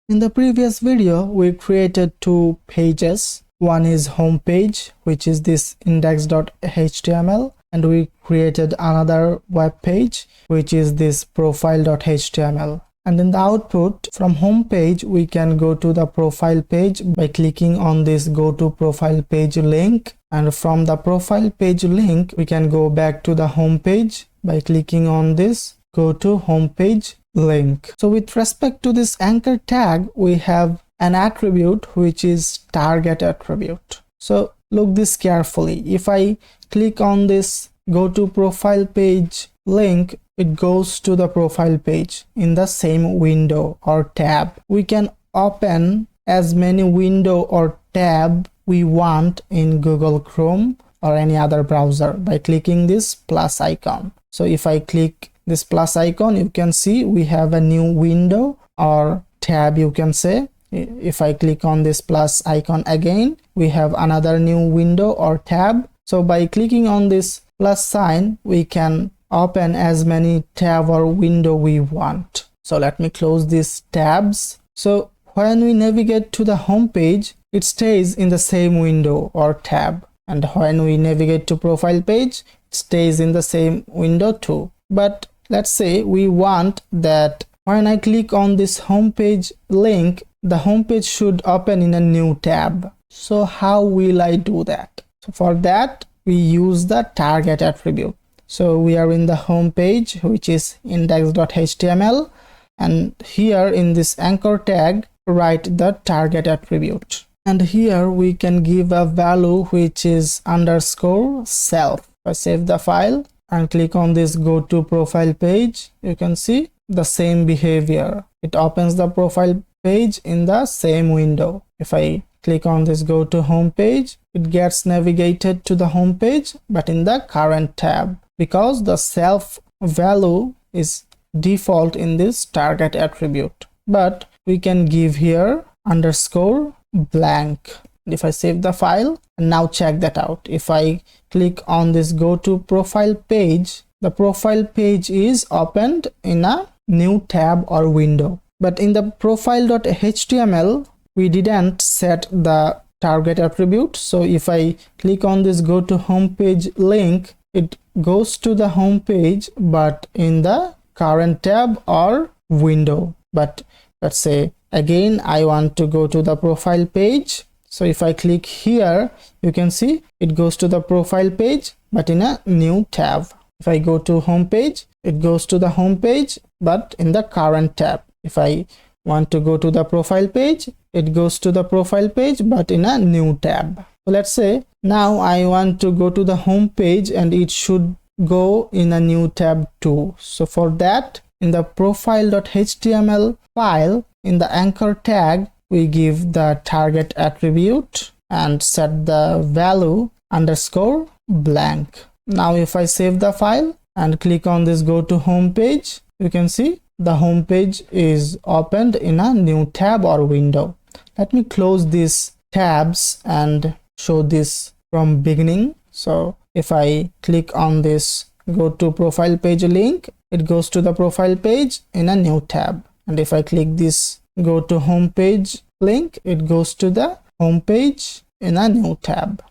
In the previous video, we created two pages. One is home page, which is this index.html, and we created another web page, which is this profile.html. And in the output from home page, we can go to the profile page by clicking on this go to profile page link. And from the profile page link, we can go back to the home page by clicking on this go to home page link. So with respect to this anchor tag, we have an attribute which is target attribute. So look this carefully. If I click on this go to profile page link, it goes to the profile page in the same window or tab. We can open as many window or tab we want in Google Chrome or any other browser by clicking this plus icon. So if I click this plus icon, you can see we have a new window or tab, you can say. If I click on this plus icon again, we have another new window or tab. So by clicking on this plus sign, we can open as many tab or window we want. So let me close these tabs. So when we navigate to the home page, it stays in the same window or tab. And when we navigate to profile page, it stays in the same window too. But let's say we want that when I click on this home page link, the home page should open in a new tab. So how will I do that? So for that, we use the target attribute. So we are in the home page, which is index.html, and here in this anchor tag, write the target attribute. And here we can give a value which is underscore self. I save the file and click on this go to profile page. You can see the same behavior. It opens the profile page in the same window. If I click on this go to home page, it gets navigated to the home page, but in the current tab, because the self value is default in this target attribute. But we can give here underscore blank. And if I save the file, and now check that out. If I click on this go to profile page, the profile page is opened in a new tab or window. But in the profile.html, we didn't set the target attribute. So if I click on this go to home page link, it goes to the home page, but in the current tab or window. But let's say again, I want to go to the profile page. So if I click here, you can see it goes to the profile page, but in a new tab. If I go to home page, it goes to the home page, but in the current tab. If I want to go to the profile page, it goes to the profile page, but in a new tab. So let's say now I want to go to the home page and it should go in a new tab too. So for that, in the profile.html file, in the anchor tag, we give the target attribute and set the value underscore blank. Now if I save the file and click on this go to home page, you can see the home page is opened in a new tab or window. Let me close these tabs and show this from beginning. So if I click on this go to profile page link, it goes to the profile page in a new tab. And if I click this go to home page link, it goes to the home page in a new tab.